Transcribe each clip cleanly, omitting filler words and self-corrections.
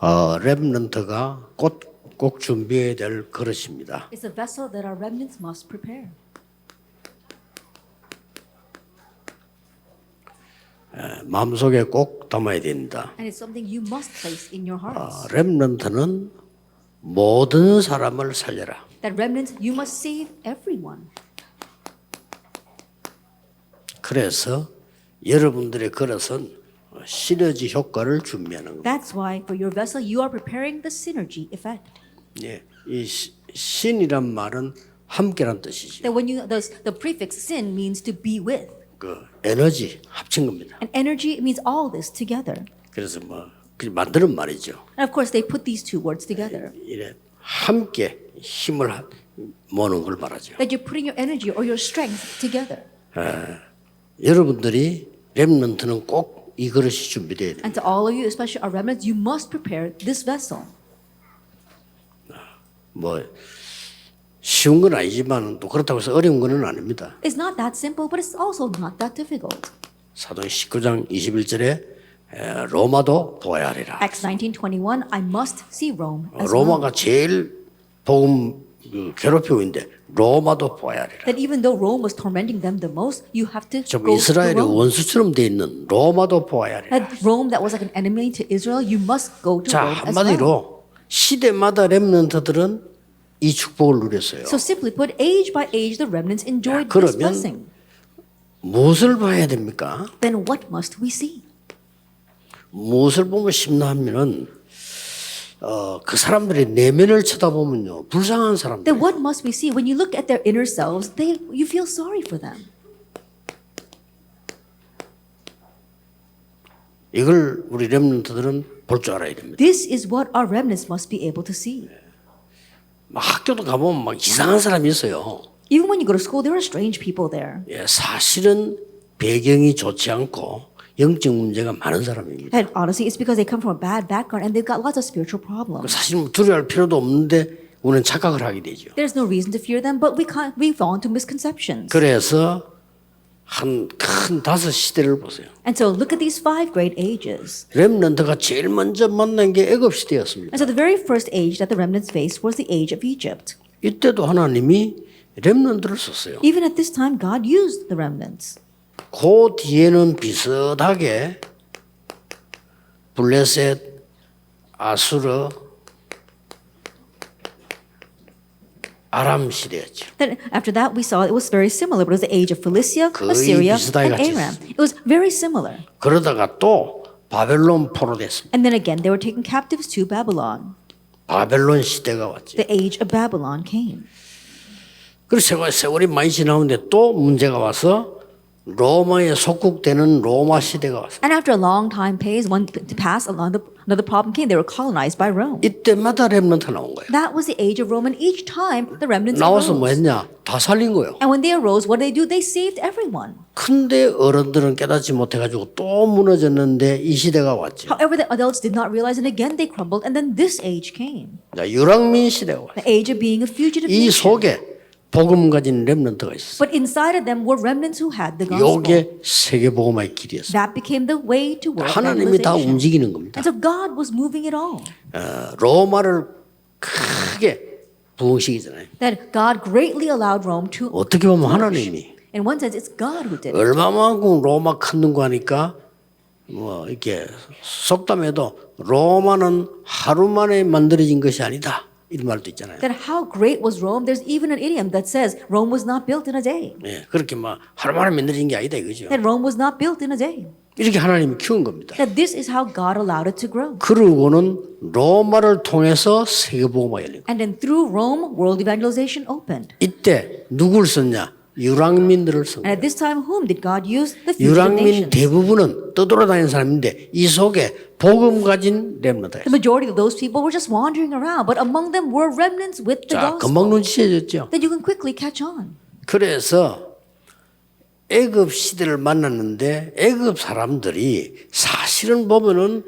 렘넌트가 꼭 준비해야 될 그릇입니다. It's a vessel that our remnants must prepare. 마음속에 꼭 담아야 됩니다. And it's something you must place in your hearts. 렘넌트는 모든 사람을 살려라. That remnant, you must save everyone. 그래서 여러분들의 그릇은 시너지 효과를 준비하는 겁니다. That's why for your vessel you are preparing the synergy effect. 예, 이 신이란 말은 함께란 뜻이죠. That when you the prefix sin means to be with. 그 에너지 합친 겁니다. And energy means all this together. 그래서 뭐 만드는 말이죠. And of course they put these two words together. 이래 함께 힘을 모으는 걸 말하죠. That you're putting your energy or your strength together. 여러분들이 렘넌트는 꼭 이 그릇이 준비돼야 돼요. And to all of you, especially our remnants, you must prepare this vessel. 뭐 쉬운 건 아니지만 또 그렇다고 해서 어려운 건 아닙니다. It's not that simple, but it's also not that difficult. 사도행 19장 21절에 로마도 보아야 하리라. Acts 19:21, I must see Rome as 로마가 well. 제일 복음 괴롭히고 있는데 로마도 보아야 하리라. That even though Rome was tormenting them the most, you have to 좀 go to 이스라엘의 Rome. 원수처럼 돼 있는 로마도 보아야 하리라. That Rome that was like an enemy to Israel, you must go to 자, Rome as well. 한마디로 시대마다 렘넌트들은 이 축복을 누렸어요. So simply put, age by age, the remnants enjoyed this 그러면 blessing. 무엇을 봐야 됩니까? Then what must we see? 무엇을 보면 심나하면은 그 사람들의 내면을 쳐다보면요 불쌍한 사람들. Then what must we see? When you look at their inner selves, you feel sorry for them. 이걸 우리 렘넌트들은 볼 줄 알아야 됩니다. This is what our remnants must be able to see. 막 학교도 가보면 막 이상한 사람이 있어요. Even when you go to school, there are strange people there. 예, 사실은 배경이 좋지 않고 영적 문제가 많은 사람입니다. And honestly, it's because they come from a bad background and they've got lots of spiritual problems. 사실 두려워할 필요도 없는데 우리는 착각을 하게 되죠. There's no reason to fear them, but we fall into misconceptions. 그래서 한 큰 5시대를 보세요. And so look at these 5 great ages. 렘넌트가 제일 먼저 만난 게 애굽 시대였습니다. And so the very first age that the remnants faced was the age of Egypt. 이때도 하나님이 렘넌트를 썼어요. Even at this time, God used the remnants. 그 뒤에는 비슷하게 블레셋, 아수르, 아람 시대였죠. Then after that, we saw it was very similar. But it was the age of Philistia, 거의 Assyria, 비슷하게 and 같이 Aram. It was very similar. 그러다가 또 바벨론 포로됐습니다. And then again, they were taken captives to Babylon. 바벨론 시대가 왔죠. The age of Babylon came. 그래서 세월이 많이 지나오는데 또 문제가 와서 로마에 속국되는 로마 시대가 왔어요. And after a long time passed, another problem came. They were colonized by Rome. 이때마다 렘넌트 나온 거예요. That was the age of Rome, and each time the remnants 나와서 뭐 arose. 했냐? 다 살린 거예요. And when they arose, what did they do? They saved everyone. 근데 어른들은 깨닫지 못해가지고 또 무너졌는데 이 시대가 왔죠. However, the adults did not realize, and again they crumbled, and then this age came. 자, 유랑민 시대가 왔어요. The age of being a fugitive 이 nation. 속에 복음 가진 렘넌트가 있었어요. But inside of them were remnants who had the gospel. 이게 세계복음화의 길이었어요. That became the way to world 하나님이 다 evangelization. 움직이는 겁니다. And so God was moving it all. 로마를 크게 부흥시키잖아요. That God greatly allowed Rome to. 어떻게 보면 하나님이 In one sense, it's God who did it. 얼마만큼 로마 큰 거 하니까 뭐 이렇게 속담에도 로마는 하루 만에 만들어진 것이 아니다. 이런 말도 있잖아요. That how great was Rome? There's even an idiom that says Rome was not built in a day. 예, 그렇게 막 하루 만에 만들어진 게 아니다 이거죠. That Rome was not built in a day. 이렇게 하나님이 키운 겁니다. That this is how God allowed it to grow. 그러고는 로마를 통해서 세계복음화 열린 거예요. And then through Rome, world evangelization opened. 이때 누굴 썼냐? 유랑민들을 쓴 And 거예요. at this time, whom did God use? The fugitive 유랑민 nations. 대부분은 떠돌아다니는 사람인데 이 속에 복음 가진 렘넌트가 The 있어요. majority of those people were just wandering around, but among them were remnants with the 자, gospel 금방 눈치채졌죠. that you can quickly catch on. 그래서 애굽 시대를 만났는데 애굽 사람들이 사실은 보면은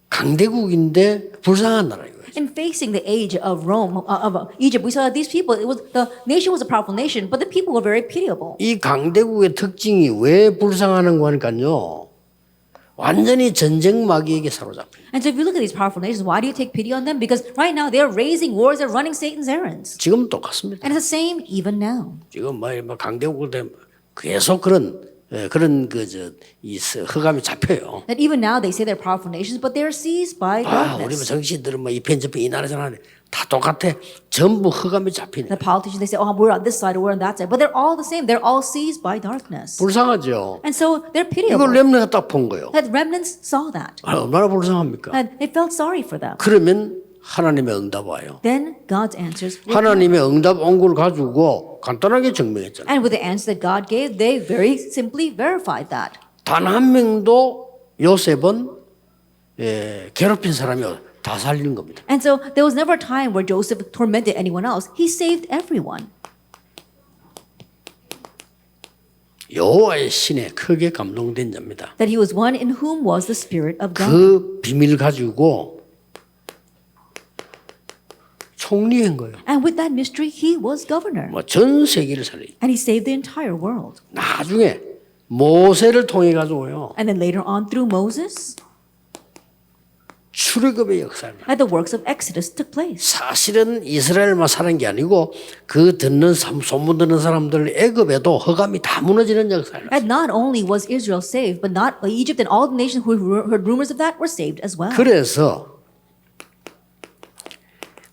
강대국인데 불쌍한 나라예요. In facing the age of Rome, of Egypt, we saw that these people, the nation was a powerful nation, but the people were very pitiable. 이 강대국의 특징이 왜 불쌍하는 거니까요. 완전히 전쟁 마귀에게 사로잡혀요. And so if you look at these powerful nations, why do you take pity on them? Because right now they're raising wars, they're running Satan's errands. 지금 똑같습니다. And it's the same even now. 지금 뭐 강대국들 때문에 계속 그런 이 흑암이 잡혀요. That even now they say they're powerful nations, but they're seized by 아, 우리 뭐 darkness. 정치인들은 뭐 이 편집이 이 나라 저 나라 다 똑같아. 전부 흑암이 잡히네. The politicians, they say, oh, we're on this side or we're on that side. But they're all the same. They're all seized by darkness. 불쌍하죠. And so they're 이걸 pitiable. 렘넌트가 딱 본 거예요. That remnants saw that. 아, 얼마나 불쌍합니까? And they felt sorry for them. 그러면 하나님의 응답 와요. Then God's answers will come. 하나님의 응답 온 걸 가지고 간단하게 증명했잖아요. And with the answer that God gave, they very simply verified that. 단 한 명도 요셉은 괴롭힌 사람이 다 살리는 겁니다. And so there was never a time where Joseph tormented anyone else. He saved everyone. 여호와의 신에 크게 감동된 자입니다. That he was one in whom was the Spirit of God. 그 비밀 가지고 총리한 거예요. And with that mystery, he was governor. 뭐 전 세계를 살리. And he saved the entire world. 나중에 모세를 통해 가지고요. And then later on through Moses, 출애굽의 역사를. and the works of Exodus took place. 사실은 이스라엘만 사는 게 아니고 그 소문 듣는 사람들 애굽에도 흑암이 다 무너지는 역사를. And not only was Israel saved, but not Egypt and all the nations who heard rumors of that were saved as well. 그래서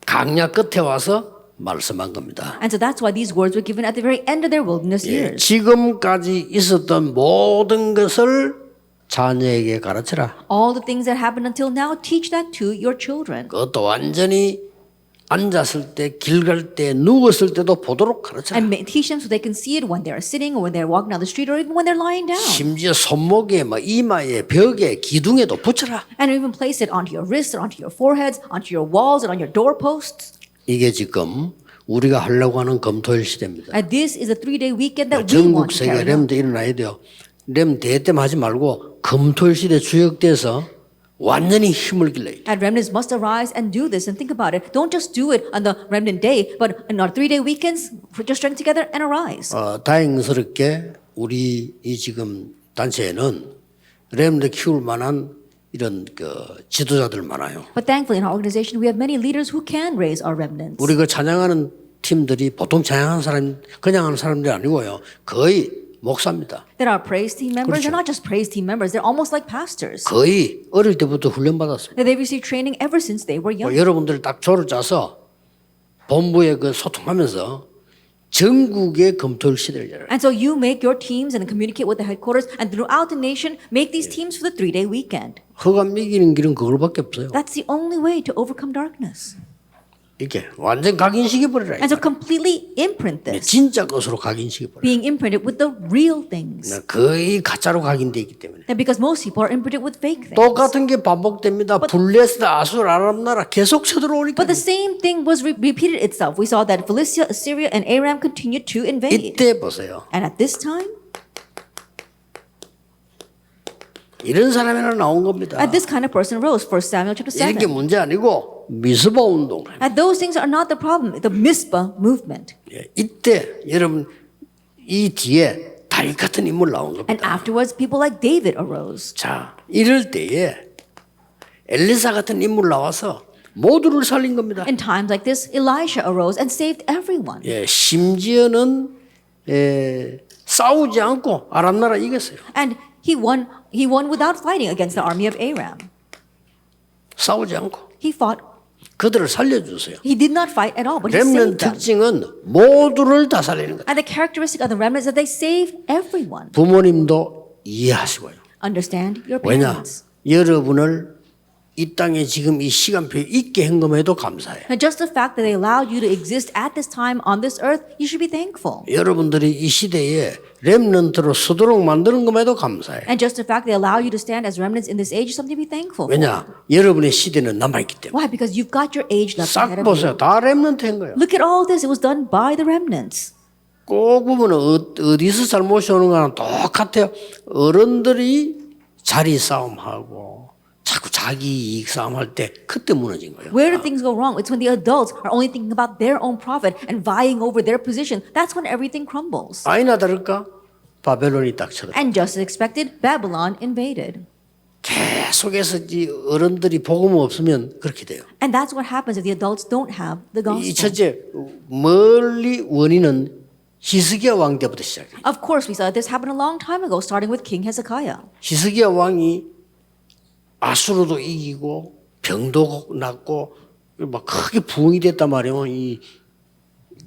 강야 끝에 와서 말씀한 겁니다. And so that's why these words were given at the very end of their wilderness 예, years. 지금까지 있었던 모든 것을 자녀에게 가르쳐라. All the things that happened until now, teach that to your children. 그것도 완전히 앉았을 때, 길 갈 때, 누웠을 때도 보도록 가르쳐라. And teach them so they can see it when they're sitting or when they're walking down the street or even when they're lying down. 심지어 손목에, 이마에, 벽에, 기둥에도 붙여라. And even place it onto your wrists or onto your foreheads, onto your walls and on your doorposts. 이게 지금 우리가 하려고 하는 검토일 시대입니다. And this is a 3-day weekend that we want 전국 to 세계 carry out. 렘도 일어나야 돼요. 렘 대회 때만 하지 말고 검토일 시대 주역돼서 완전히 힘을 길러야 돼요. And remnants must arise and do this and think about it. Don't just do it on the remnant day, but on our 3-day weekends, put your strength together and arise. 다행스럽게 우리 이 지금 단체에는 렘도 키울 만한 이런 지도자들 많아요. But thankfully in our organization, we have many leaders who can raise our remnants. 우리 그 찬양하는 팀들이 보통 찬양하는 사람 그냥 하는 사람들이 아니고요. 거의 목사입니다. That our praise team members, 그렇죠. they're not just praise team members, they're almost like pastors. 거의 어릴 때부터 훈련받았습니다. That they've received training ever since they were young. 여러분들 딱 조를 짜서 본부에 소통하면서 전국의 검토일 시대를 열어요. And so you make your teams and communicate with the headquarters and throughout the nation, make these teams for the 3-day weekend. 흑암 이기는 길은 그걸밖에 없어요. That's the only way to overcome darkness. 이렇게 완전 각인시켜버리라. And so completely imprint this, 진짜 것으로 각인시켜버려. being imprinted with the real things. 거의 가짜로 각인되어 있기 때문에. And because most people are imprinted with fake things. 똑같은 게 반복됩니다. 블레스, 아술, 아람 나라 계속 쳐들어오니까. But the same thing was repeated itself. We saw that Philistia, Assyria, and Aram continued to invade. 이때 보세요. And at this time, 이런 사람이 하나 나온 겁니다. this kind of person rose. 1 Samuel chapter 이런 게 7. 문제 아니고 미스바 운동. And those things are not the problem. The Mizpah movement. 이때 여러분 이 뒤에 다윗 같은 인물 나온 겁니다. And afterwards, people like David arose. 자, 이럴 때에 엘리사 같은 인물 나와서 모두를 살린 겁니다. In times like this, Elisha arose and saved everyone. 심지어는 싸우지 않고 아람 나라 이겼어요. And he won without fighting against the army of Aram. 싸우지 않고 He fought. 그들을 살려주세요. He did not fight at all, but he 렘넌트 saved them. 특징은 모두를 다 살리는 거예요. And the characteristic of the remnants is that they save everyone. 부모님도 이해하시고요. Understand your 왜냐? parents. 여러분을 이 땅에 지금 이 시간표에 있게 한 것에도 감사해요. And just the fact that they allowed you to exist at this time on this earth, you should be thankful. 여러분들이 이 시대에 렘넌트로 서도록 만드는 것에도 감사해요. And just the fact they allow you to stand as remnants in this age is something to be thankful for. 왜냐? 여러분의 시대는 남아있기 때문에. Why? Because you've got your age left 싹 ahead of 보세요. you. 다 렘넌트 한 거예요. Look at all this. It was done by the remnants. 꼭 보면 어디서 잘못이 오는 거는 똑같아요. 어른들이 자리 싸움하고 자꾸 자기 이익 싸움할 때 그때 무너진 거예요. Where do things go wrong? It's when the adults are only thinking about their own profit and vying over their position. That's when everything crumbles. 아니나 다를까? 바벨론이 딱 쳐들어. And just as expected, Babylon invaded. 계속해서 이 어른들이 복음 없으면 그렇게 돼요. And that's what happens if the adults don't have the 이 gospel. 첫째 멀리 원인은 히스기야 왕 때부터 시작해요. Of course, we saw this happen a long time ago, starting with King Hezekiah. 히스기야 왕이 아수르도 이기고 병도 낫고 막 크게 부흥이 됐단 말이에요. 이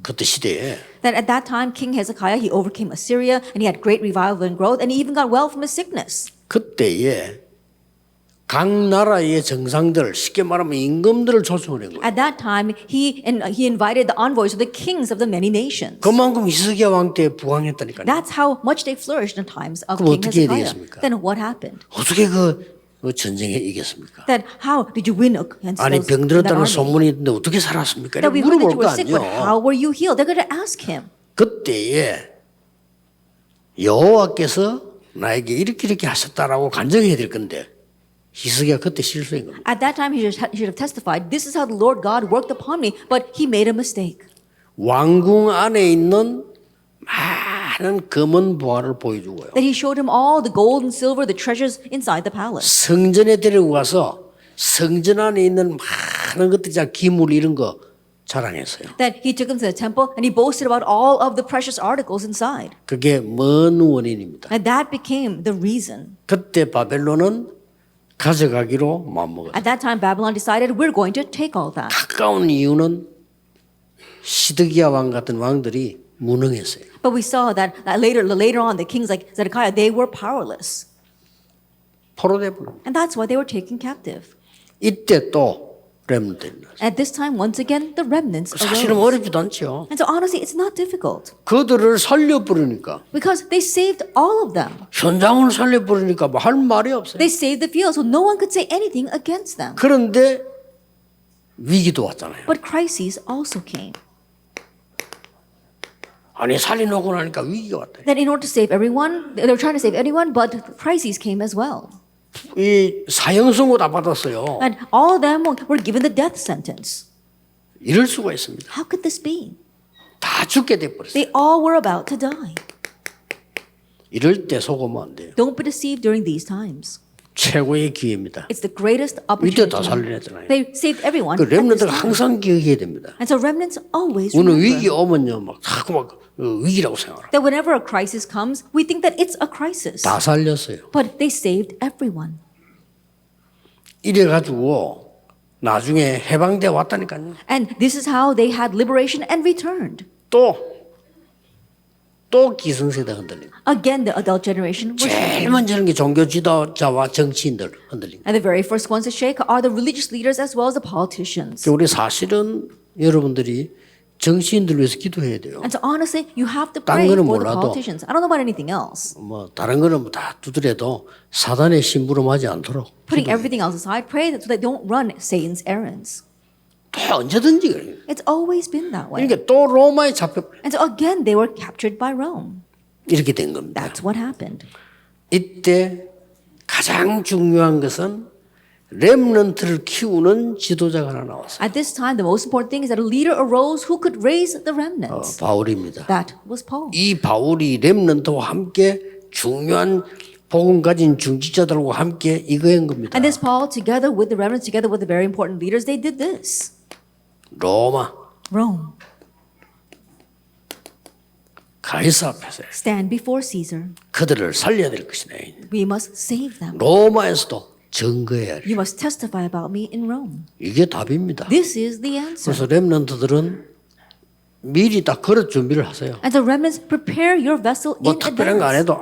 그때 시대에. That at that time, King Hezekiah, he overcame Assyria, and he had great revival and growth, and he even got well from his sickness. 그때에 각 나라의 정상들, 쉽게 말하면 임금들을 초청을 한 거예요. At that time, he invited the envoys of the kings of the many nations. 그만큼 히스기야 왕 때 부흥했다니까요. That's how much they flourished in times of 그럼 King 어떻게 해야 Hezekiah. 되겠습니까? Then what happened? 어떻게 그 전쟁에 이겼습니까? Then how did you win against 아니 those 병들었다는 that army? 소문이 있는데 어떻게 살았습니까? That 이렇게 we heard that 물어볼 you were 거 sick, but 아니에요. how were you healed? They're going to ask him. 그때에 여호와께서 나에게 이렇게 하셨다라고 간증해야 될 건데 히스기야 그때 실수인 겁니다. At that time, he should have testified, "This is how the Lord God worked upon me," but he made a mistake. 왕궁 안에 있는 많은 금은 보화를 보여주고요. That he showed him all the gold and silver, the treasures inside the palace. 성전에 데리고 가서 성전 안에 있는 많은 것들, 기물 이런 거 자랑했어요. That he took him to the temple and he boasted about all of the precious articles inside. 그게 먼 원인입니다. And that became the reason. 그때 바벨론은 가져가기로 마음먹었어요. At that time, Babylon decided we're going to take all that. 가까운 이유는 시드기야 왕 같은 왕들이 무능했어요. But we saw that later on, the kings like Zedekiah, they were powerless. 포로돼 버립니다. And that's why they were taken captive. 이때 또 렘넌트들이 나왔어요. At this time, once again, the remnants 사실은 arose. 어렵지도 않죠. And so honestly, it's not difficult. 그들을 살려버리니까 Because they saved all of them. 현장을 살려버리니까 뭐 할 말이 없어요. They saved the field, so no one could say anything against them. 그런데 위기도 왔잖아요. But crises also came. 아니 살려놓고 나니까 위기가 왔다. That in order to save everyone, they were trying to save everyone, but crises came as well. 이 사형 선고 다 받았어요. And all of them were given the death sentence. 이럴 수가 있습니다. How could this be? 다 죽게 돼버렸어요. They all were about to die. 이럴 때 속으면 안 돼요. Don't be deceived during these times. 최고의 기회입니다. It's the greatest 이때 다 opportunity. 살려냈잖아요. They saved everyone. 그 at this 렘넌트가 time. 항상 기억해야 됩니다. And so remnants always 우리는 위기 remember 오면요, 막 자꾸 막 위기라고 생각해요. that whenever a crisis comes, we think that it's a crisis. 다 살렸어요. But they saved everyone. 이래가지고 나중에 해방돼 왔다니까요. And this is how they had liberation and returned. 또 기성세대 흔들립니다. Again, the adult generation was 제일 shaken. 먼저 하는 게 종교 지도자와 정치인들 흔들립니다. And the very first ones to shake are the religious leaders as well as the politicians. 우리 사실은 여러분들이 정치인들 위해서 기도해야 돼요. And so honestly, you have to 딴 pray 거는 for the 몰라도. politicians. I don't know about anything else. 뭐 다른 거는 뭐 다 두드려도 사단의 심부름하지 않도록 Putting everything else aside, pray so they don't run Satan's errands. 또 언제든지 그래요. It's always been that way. 그러니까 또 로마에 잡혀버려요. And so again, they were captured by Rome. 이렇게 된 겁니다. That's what happened. 이때 가장 중요한 것은 렘넌트를 키우는 지도자가 하나 나왔어요. At this time, the most important thing is that a leader arose who could raise the remnants. 바울입니다. That was Paul. 이 바울이 렘넌트와 함께 중요한 복음 가진 중직자들과 함께 이거 한 겁니다. And this Paul, together with the remnants, together with the very important leaders, they did this. 로마 Rome, 가이사 앞에서 stand before Caesar. 그들을 살려야 될 것이네. We must save them. 로마에서도 증거해야 해. You must testify about me in Rome. 이게 답입니다. This is the answer. 그래서 렘넌트들은 미리 딱 그릇 준비를 하세요. And the remnants, prepare your vessel 뭐 in 특별한 거 안 advance. 해도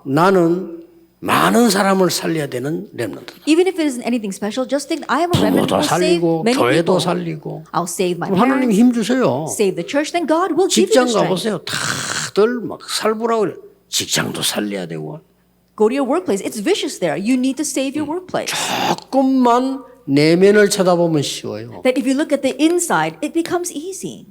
나는 많은 사람을 살려야 되는 렘넌트. Even if it isn't anything special, just think I am a remnant 부모도 who will save 살리고 many 교회도 people. 살리고. I'll save my 하나님 parents, 힘 주세요. save the church, then God will give you 직장 the strength. 가보세요. 다들 막 살보라고 그래. 직장도 살려야 되고. Go to your workplace. It's vicious there. You need to save your workplace. 조금만 내면을 쳐다보면 쉬워요. That if you look at the inside, it becomes easy.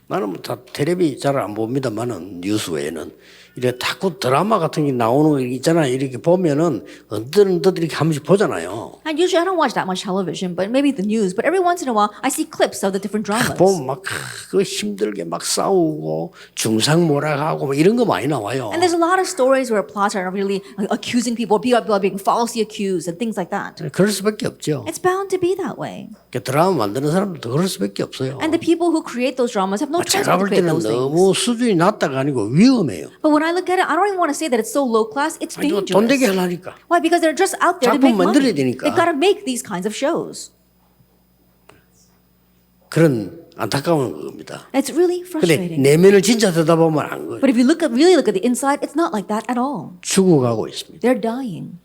나는 다 텔레비 잘 안 봅니다만은 뉴스 외에는 이렇게 자꾸 드라마 같은 게 나오는 거 있잖아요. 이렇게 보면은 언뜻 이렇게 한 번씩 보잖아요. And usually I don't watch that much television, but maybe the news. But every once in a while, I see clips of the different dramas. 보면 막 그 힘들게 막 싸우고 중상모략하고 뭐 이런 거 많이 나와요. And there's a lot of stories where plots are really accusing people, people are being falsely accused, and things like that. 그럴 수밖에 없죠. It's bound to be that way. 드라마 만드는 사람들도 그럴 수밖에 없어요. And the people who create those dramas have no choice 제가 but to 볼 create 때는 those things. 너무 수준이 낮다가 아니고 위험해요. But when I look at it, I don't even want to say that it's so low class. It's 돈 되게 dangerous. 하려니까. Why? Because they're just out there to 작품 make money. 만들어야 되니까. They've got to make these kinds of shows. 그런 안타까운 겁니다. It's really 근데 frustrating. 내면을 진짜 들여다보면 안 거예요. But if you really look at the inside, it's not like that at all. 죽어가고 있습니다. They're dying.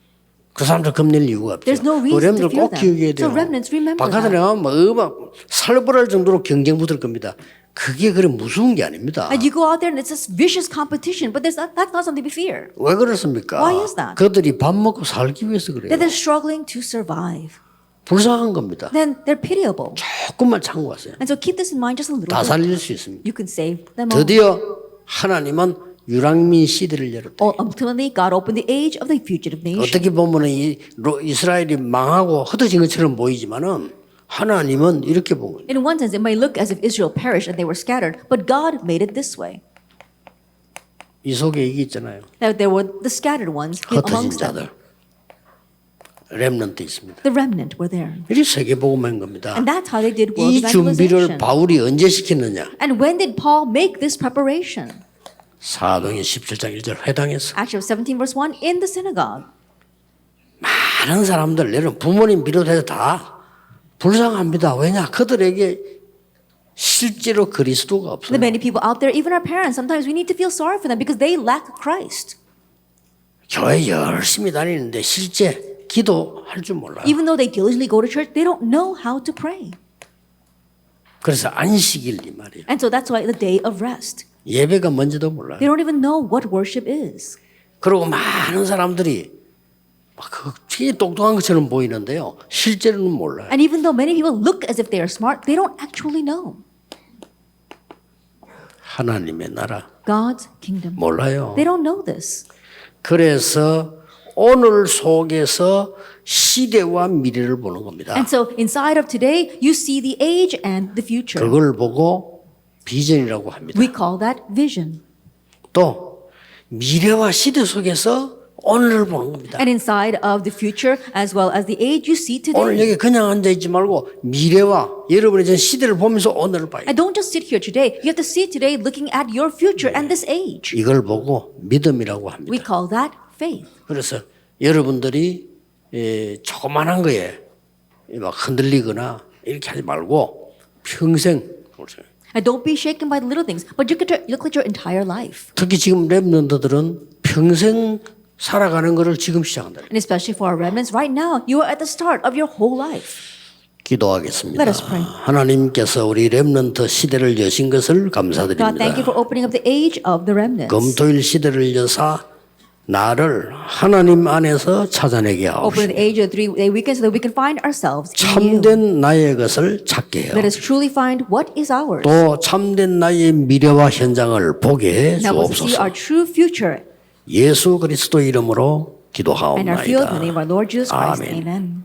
그 사람들 겁낼 이유가 없죠. There's no reason 렘들 to fear 꼭 them. 기억해야 돼요. So remnants, remember 바깥에 that. 나가면 막 살벌할 정도로 경쟁 붙을 겁니다. 그게 그래 무서운 게 아닙니다. And you go out there and it's just vicious competition, but that's not something to fear. 왜 그렇습니까? Why is that? 그들이 밥 먹고 살기 위해서 그래요. That they're struggling to survive. 불쌍한 겁니다. Then they're pitiable. 조금만 참고 왔어요. And so keep this in mind just a little 다 bit. 살릴 수 있습니다. You can save them all. 드디어 하나님은 유랑민 시대를 열었다. Ultimately, God opened the age of the fugitive nation. 어떻게 보면 이스라엘이 망하고 흩어진 것처럼 보이지만은 하나님은 이렇게 본 거예요. In one sense, it may look as if Israel perished and they were scattered, but God made it this way. 이 속에 이게 있잖아요. That there were the scattered ones 흩어진 amongst 자들. them. 렘넌트 있습니다. The remnant were there. 이게 세계복음화인 겁니다. And that's how they did world 이 준비를 evangelization. 바울이 언제 시켰느냐? And when did Paul make this preparation? 사도행 17장 1절 회당에서 Acts 17 verse 1 in the synagogue. 많은 사람들 여러분 부모님 비롯해서 다 불쌍합니다. 왜냐? 그들에게 실제로 그리스도가 없어요. The many people out there, even our parents, sometimes we need to feel sorry for them because they lack Christ. 교회 열심히 다니는데 실제 기도할 줄 몰라요. Even though they diligently go to church, they don't know how to pray. 그래서 안식일 이 말이에요. And so that's why the day of rest. 예배가 뭔지도 몰라요. They don't even know what worship is. 그리고 많은 사람들이 막 되게 똑똑한 것처럼 보이는데요. 실제로는 몰라요. And even though many people look as if they are smart, they don't actually know. 하나님의 나라 God's kingdom. 몰라요. They don't know this. 그래서 오늘 속에서 시대와 미래를 보는 겁니다. And so inside of today, you see the age and the future. 그걸 보고 비전이라고 합니다. We call that vision. 또 미래와 시대 속에서 오늘을 보는 겁니다. And inside of the future as well as the age, you see 오늘 today. 여기 그냥 앉아 있지 말고 미래와 여러분의 전 시대를 보면서 오늘을 봐요. And don't just sit here today. You have to see today looking at your future and this age. 이걸 보고 믿음이라고 We 합니다. call that faith. 그래서 여러분들이 조그만한 거에 막 흔들리거나 이렇게 하지 말고 평생 보세요. And don't be shaken by the little things, but look at your entire life. 특히 지금 렘넌트들은 평생 살아가는 것을 지금 시작한다. And especially for our remnants, right now, you are at the start of your whole life. 기도하겠습니다. Let us pray. 하나님께서 우리 렘넌트 시대를 여신 것을 God, thank you 감사드립니다. for opening up the age of the remnants. 금토일 시대를 여사 나를 하나님 안에서 찾아내게 Open 하옵시고 the age of the 3-day weekend so that we can find ourselves in you. 참된 나의 것을 찾게 해요. Let us truly find what is ours. 또 참된 나의 미래와 현장을 보게 해 Help us to see our 주옵소서. true future 예수 그리스도 이름으로 and our field in the 기도하옵나이다. name of our Lord Jesus Christ. 아멘. Amen.